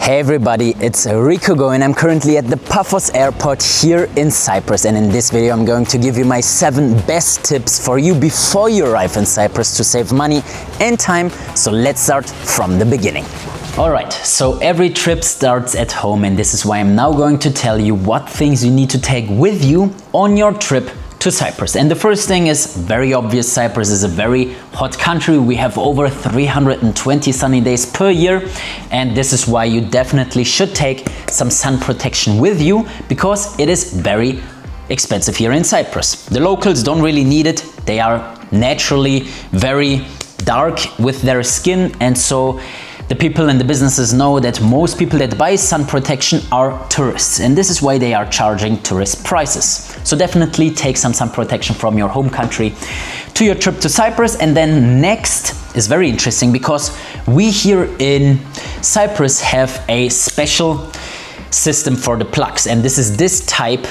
Hey everybody, it's Rico and I'm currently at the Paphos airport here in Cyprus, and in this video I'm going to give you my 7 best tips for you before you arrive in Cyprus to save money and time. So let's start from the beginning. Alright, so every trip starts at home, and this is why I'm now going to tell you what things you need to take with you on your trip to Cyprus. And the first thing is very obvious. Cyprus is a very hot country. We have over 320 sunny days per year, and this is why you definitely should take some sun protection with you, because it is very expensive here in Cyprus. The locals don't really need it. They are naturally very dark with their skin, and so the people and the businesses know that most people that buy sun protection are tourists, and this is why they are charging tourist prices. So definitely take some sun protection from your home country to your trip to Cyprus. And then next is very interesting, because we here in Cyprus have a special system for the plugs, and this is this type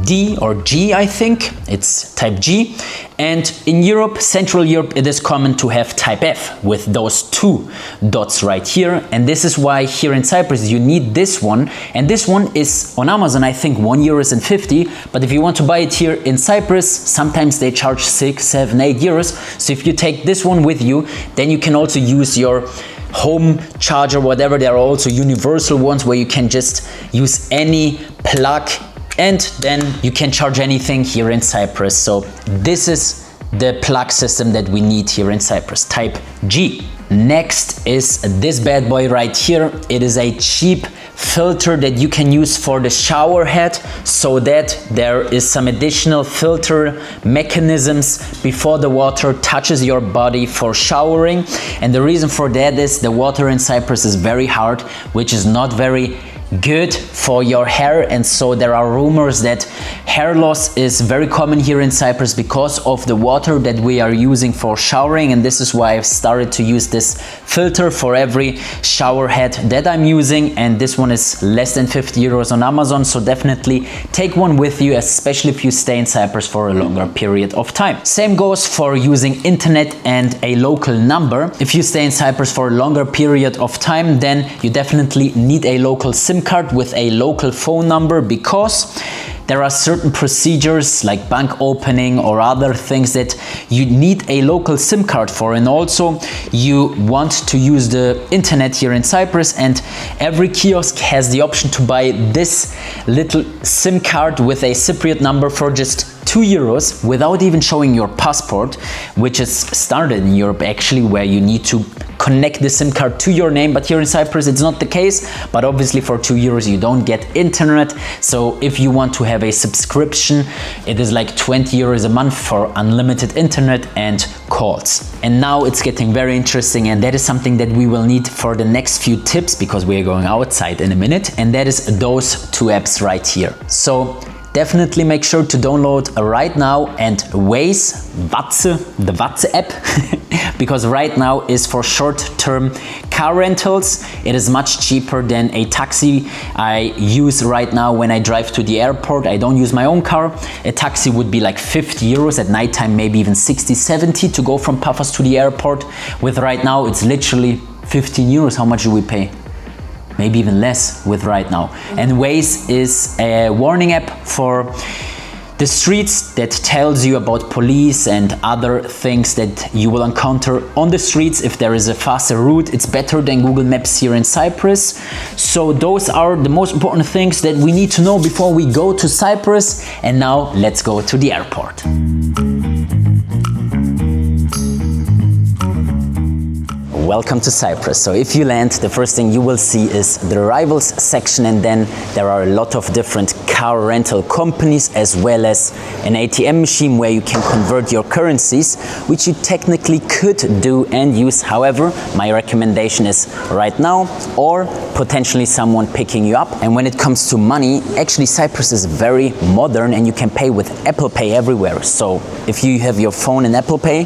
D or G, I think it's type G, and in Europe, Central Europe, it is common to have type F with those 2 dots right here, and this is why here in Cyprus you need this one, and this one is on Amazon I think €1.50, but if you want to buy it here in Cyprus, sometimes they charge 6, 7, 8 euros. So if you take this one with you, then you can also use your home charger, whatever. There are also universal ones where you can just use any plug, and then you can charge anything here in Cyprus. So this is the plug system that we need here in Cyprus, type G. Next is this bad boy right here. It is a cheap filter that you can use for the shower head, so that there is some additional filter mechanisms before the water touches your body for showering. And the reason for that is the water in Cyprus is very hard, which is not very good for your hair, and so there are rumors that hair loss is very common here in Cyprus because of the water that we are using for showering. And this is why I've started to use this filter for every shower head that I'm using, and this one is less than 50 euros on Amazon. So definitely take one with you, especially if you stay in Cyprus for a longer period of time. Same goes for using internet and a local number. If you stay in Cyprus for a longer period of time, then you definitely need a local SIM card with a local phone number, because there are certain procedures like bank opening or other things that you need a local SIM card for. And also you want to use the internet here in Cyprus, and every kiosk has the option to buy this little SIM card with a Cypriot number for just 2 euros without even showing your passport, which is started in Europe actually, where you need to connect the SIM card to your name. But here in Cyprus it's not the case, but obviously for 2 euros you don't get internet. So if you want to have a subscription, it is like 20 euros a month for unlimited internet and calls. And now it's getting very interesting, and that is something that we will need for the next few tips, because we are going outside in a minute, and that is those 2 apps right here. So definitely make sure to download right now and Waze, the Watze app, because right now is for short-term car rentals. It is much cheaper than a taxi I use right now when I drive to the airport. I don't use my own car. A taxi would be like 50 euros at nighttime, maybe even 60, 70 to go from Paphos to the airport. With right now, it's literally 15 euros. How much do we pay? Maybe even less with right now. And Waze is a warning app for the streets that tells you about police and other things that you will encounter on the streets. If there is a faster route, it's better than Google Maps here in Cyprus. So those are the most important things that we need to know before we go to Cyprus. And now let's go to the airport. Welcome to Cyprus. So if you land, the first thing you will see is the arrivals section, and then there are a lot of different car rental companies, as well as an ATM machine where you can convert your currencies, which you technically could do and use. However, my recommendation is right now, or potentially someone picking you up. And when it comes to money, actually Cyprus is very modern, and you can pay with Apple Pay everywhere. So if you have your phone in Apple Pay,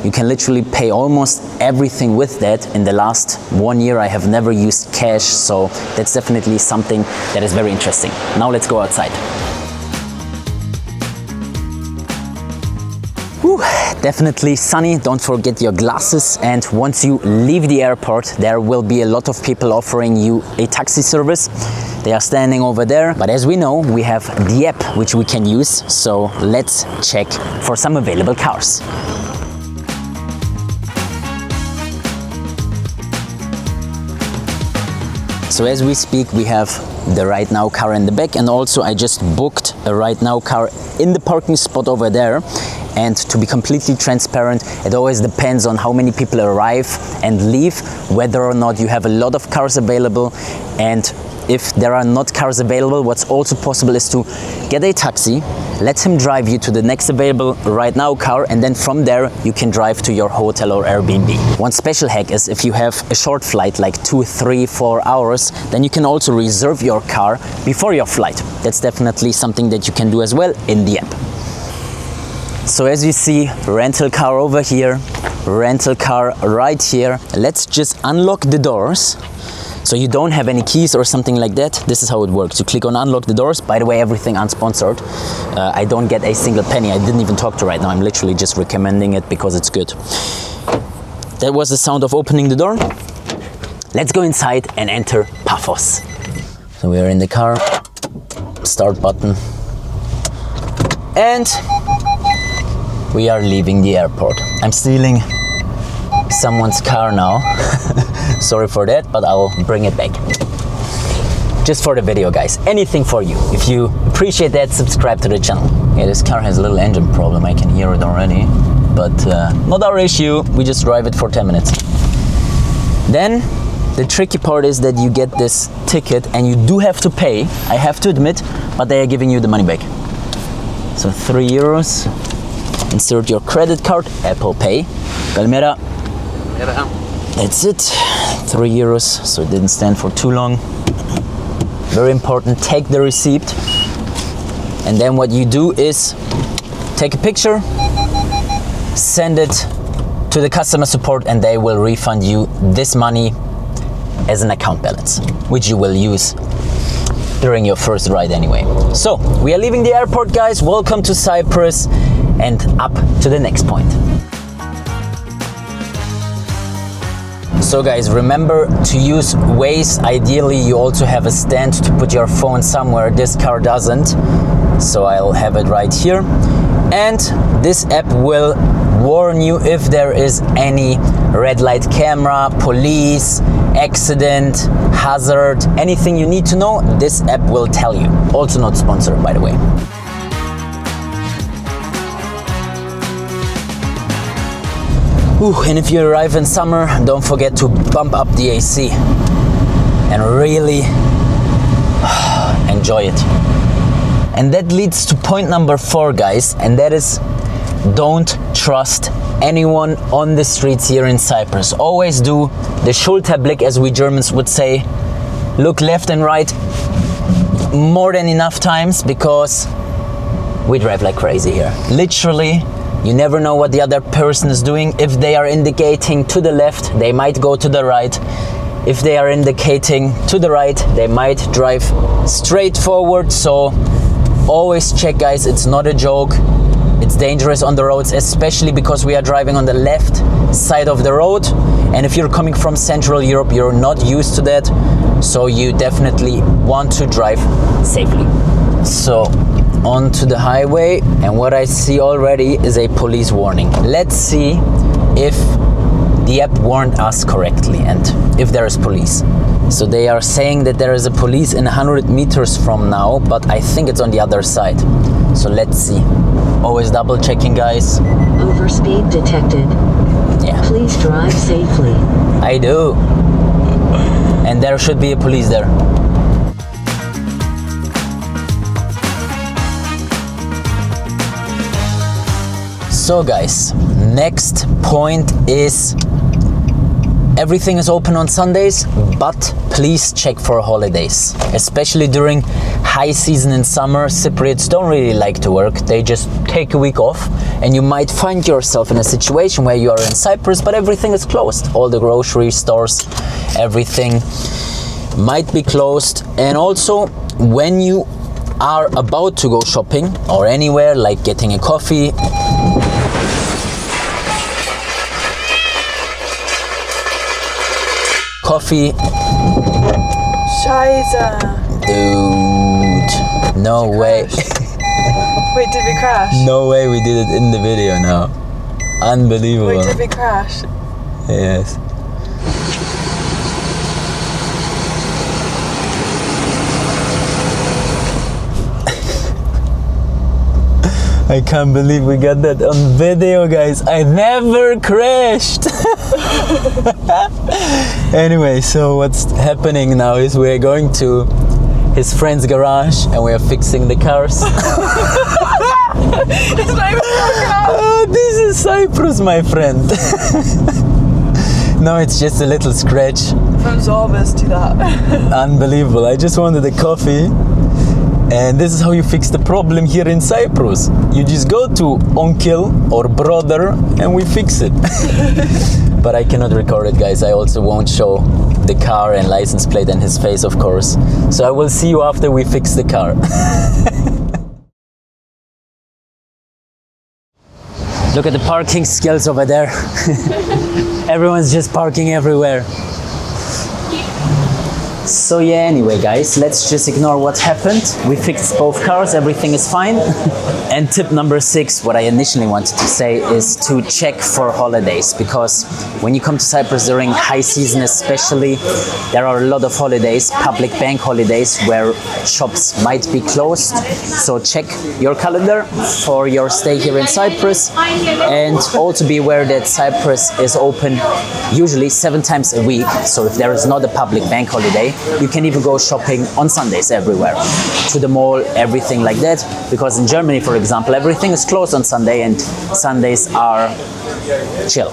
you can literally pay almost everything with that. In the last 1 year I have never used cash, so that's definitely something that is very interesting. Now let's go outside. Whew, Definitely sunny, don't forget your glasses, and once you leave the airport there will be a lot of people offering you a taxi service. They are standing over there, but as we know we have the app which we can use, so let's check for some available cars. So as we speak we have the Right Now car in the back, and also I just booked a Right Now car in the parking spot over there. And to be completely transparent, it always depends on how many people arrive and leave, whether or not you have a lot of cars available. And if there are not cars available, what's also possible is to get a taxi, let him drive you to the next available Right Now car, and then from there you can drive to your hotel or Airbnb. One special hack is if you have a short flight like 2, 3, 4 hours, then you can also reserve your car before your flight. That's definitely something that you can do as well in the app. So as you see, rental car over here, rental car right here. Let's just unlock the doors. So you don't have any keys or something like that. This is how it works. You click on unlock the doors. By the way, everything unsponsored. I don't get a single penny. I didn't even talk to Right Now. I'm literally just recommending it because it's good. That was the sound of opening the door. Let's go inside and enter Paphos. So we are in the car. Start button. And we are leaving the airport. I'm stealing someone's car now. Sorry for that, but I'll bring it back. Just for the video, guys. Anything for you. If you appreciate that, subscribe to the channel. Yeah, this car has a little engine problem. I can hear it already. But not our issue. We just drive it for 10 minutes. Then the tricky part is that you get this ticket and you do have to pay. I have to admit, but they are giving you the money back. So 3 euros. Insert your credit card, Apple Pay. Kalmera. That's it. 3 euros, so it didn't stand for too long. Very important, take the receipt. And then what you do is take a picture, send it to the customer support, and they will refund you this money as an account balance, which you will use during your first ride anyway. So, we are leaving the airport, guys. Welcome to Cyprus. And up to the next point. So guys, remember to use Waze. Ideally you also have a stand to put your phone somewhere. This car doesn't, so I'll have it right here. And this app will warn you if there is any red light camera, police, accident, hazard, anything you need to know, this app will tell you. Also not sponsored, by the way. And if you arrive in summer, don't forget to bump up the AC and really enjoy it. And that leads to point number 4, guys, and that is don't trust anyone on the streets here in Cyprus. Always do the Schulterblick, as we Germans would say. Look left and right more than enough times, because we drive like crazy here. Literally. You never know what the other person is doing. If they are indicating to the left, they might go to the right. If they are indicating to the right, they might drive straight forward. So always check, guys, it's not a joke. It's dangerous on the roads, especially because we are driving on the left side of the road. And if you're coming from Central Europe, you're not used to that. So you definitely want to drive safely. So onto the highway, and what I see already is a police warning. Let's see if the app warned us correctly and if there is police. So they are saying that there is a police in 100 meters from now, but I think it's on the other side. So let's see. Always double checking, guys. Overspeed detected. Yeah. Please drive safely. I do. And there should be a police there. So guys, next point is everything is open on Sundays, but please check for holidays. Especially during high season in summer, Cypriots don't really like to work. They just take a week off, and you might find yourself in a situation where you are in Cyprus, but everything is closed. All the grocery stores, everything might be closed. And also, when you are about to go shopping or anywhere, like getting a coffee, coffee. Scheiße. Dude, no way. Wait, did we crash? No way we did it in the video now. Unbelievable. Wait, did we crash? Yes. I can't believe we got that on video, guys. I never crashed. Anyway, so what's happening now is we're going to his friend's garage and we're fixing the cars. It's not even Oh, this is Cyprus, my friend. No, it's just a little scratch. from Zorbas to that. Unbelievable. I just wanted a coffee. And this is how you fix the problem here in Cyprus. You just go to uncle or brother and we fix it. But I cannot record it, guys. I also won't show the car and license plate and his face, of course. So I will see you after we fix the car. Look at the parking skills over there. Everyone's just parking everywhere. So yeah, anyway guys, let's just ignore what happened. We fixed both cars, everything is fine. And tip number 6, what I initially wanted to say, is to check for holidays, because when you come to Cyprus during high season especially, there are a lot of holidays, public bank holidays, where shops might be closed. So check your calendar for your stay here in Cyprus, and also be aware that Cyprus is open usually 7 times a week. So if there is not a public bank holiday, you can even go shopping on Sundays everywhere, to the mall, everything like that. Because in Germany, for example, everything is closed on Sunday and Sundays are chill.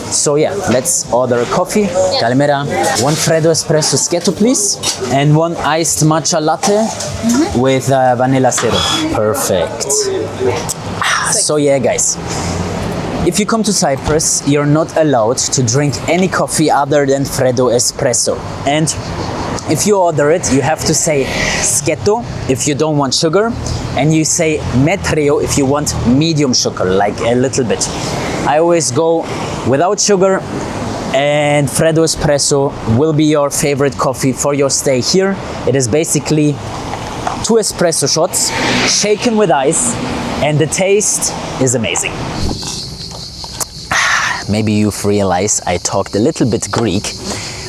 So yeah, let's order a coffee. Calimera. 1 Freddo espresso schietto, please, and 1 iced matcha latte with vanilla syrup. Perfect. So yeah, guys. If you come to Cyprus, you're not allowed to drink any coffee other than Freddo espresso. And if you order it, you have to say schietto if you don't want sugar, and you say metrio if you want medium sugar, like a little bit. I always go without sugar, and Freddo espresso will be your favorite coffee for your stay here. It is basically 2 espresso shots shaken with ice, and the taste is amazing. Maybe you've realized I talked a little bit Greek.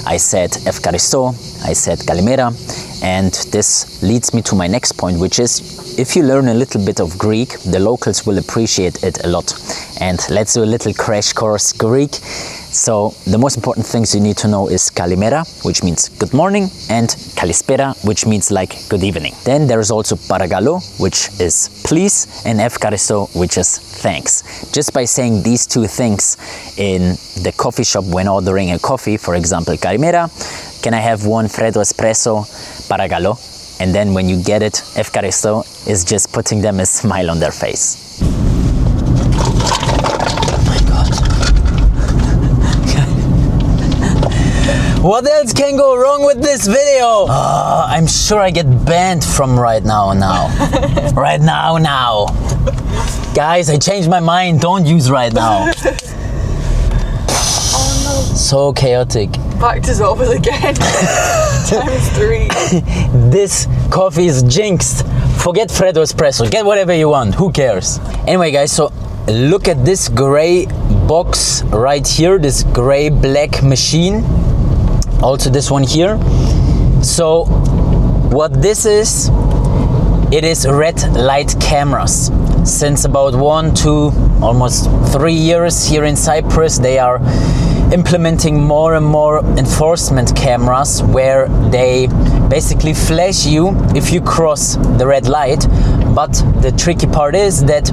I said Efkaristo, I said Kalimera, and this leads me to my next point, which is, if you learn a little bit of Greek, the locals will appreciate it a lot. And let's do a little crash course Greek. So the most important things you need to know is Kalimera, which means good morning, and Kalispera, which means like good evening. Then there is also Paragalo, which is please, and Efkaristo, which is thanks. Just by saying these 2 things in the coffee shop when ordering a coffee, for example, Kalimera, can I have 1 Freddo espresso, Paragalo? And then when you get it, Efkaristo is just putting them a smile on their face. What else can go wrong with this video? Oh, I'm sure I get banned from right now. Right now. Guys, I changed my mind. Don't use right now. Oh no. So chaotic. Back to Zorbas again. ×3. This coffee is jinxed. Forget Freddo espresso. Get whatever you want. Who cares? Anyway, guys, so look at this gray box right here. This gray-black machine. Also this one here. So what this is, it is red light cameras. Since about 1 to almost 3 years here in Cyprus, they are implementing more and more enforcement cameras, where they basically flash you if you cross the red light. But the tricky part is that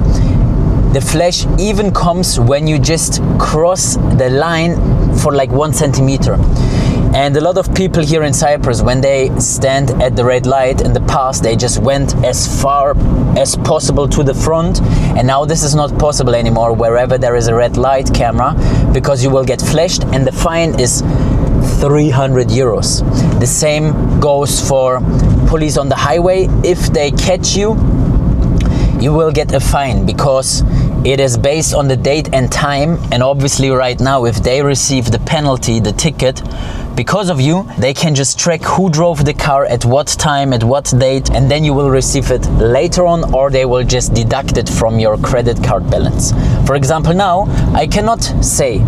the flash even comes when you just cross the line for like 1 centimeter. And a lot of people here in Cyprus, when they stand at the red light in the past, they just went as far as possible to the front. And now this is not possible anymore wherever there is a red light camera, because you will get flashed and the fine is 300 euros. The same goes for police on the highway. If they catch you, you will get a fine, because it is based on the date and time. And obviously right now, if they receive the penalty, the ticket, because of you, they can just track who drove the car, at what time, at what date, and then you will receive it later on, or they will just deduct it from your credit card balance. For example, now I cannot say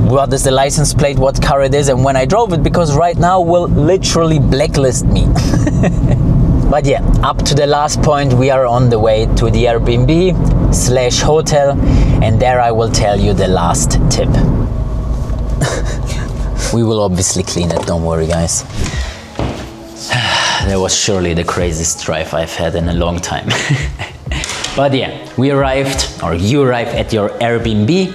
what is the license plate, what car it is, and when I drove it, because right now will literally blacklist me. But yeah, up to the last point, we are on the way to the Airbnb/hotel, and there I will tell you the last tip. We will obviously clean it, don't worry guys. That was surely the craziest drive I've had in a long time. But yeah, we arrived, or you arrived at your Airbnb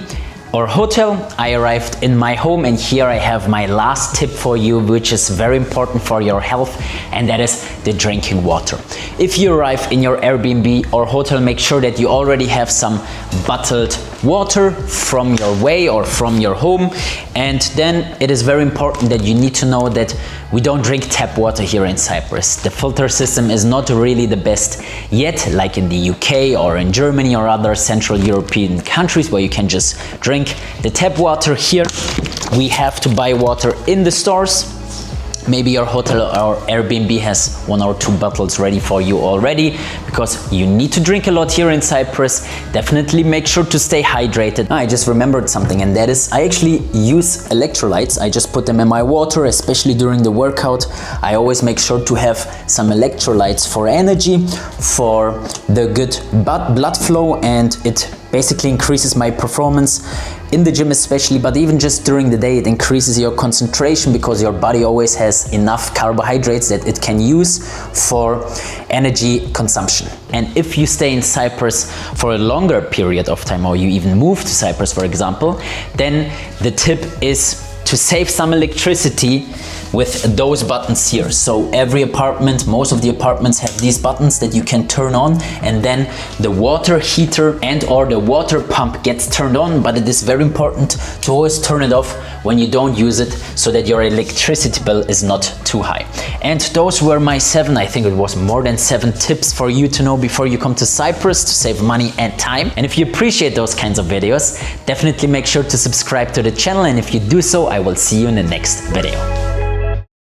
or hotel. I arrived in my home, and here I have my last tip for you, which is very important for your health, and that is the drinking water. If you arrive in your Airbnb or hotel, make sure that you already have some bottled water from your way or from your home. And then it is very important that you need to know that we don't drink tap water here in Cyprus. The filter system is not really the best yet, like in the UK or in Germany or other Central European countries where you can just drink the tap water. Here we have to buy water in the stores. Maybe your hotel or Airbnb has 1 or 2 bottles ready for you already, because you need to drink a lot here in Cyprus. Definitely make sure to stay hydrated. I just remembered something, and that is I actually use electrolytes. I just put them in my water, especially during the workout. I always make sure to have some electrolytes for energy, for the good blood flow, and it basically increases my performance in the gym especially, but even just during the day it increases your concentration, because your body always has enough carbohydrates that it can use for energy consumption. And if you stay in Cyprus for a longer period of time, or you even move to Cyprus for example, then the tip is to save some electricity with those buttons here. So every apartment, most of the apartments have these buttons that you can turn on, and then the water heater and or the water pump gets turned on, but it is very important to always turn it off when you don't use it, so that your electricity bill is not too high. And those were my 7, I think it was more than 7 tips for you to know before you come to Cyprus to save money and time. And if you appreciate those kinds of videos, definitely make sure to subscribe to the channel, and if you do so, I will see you in the next video.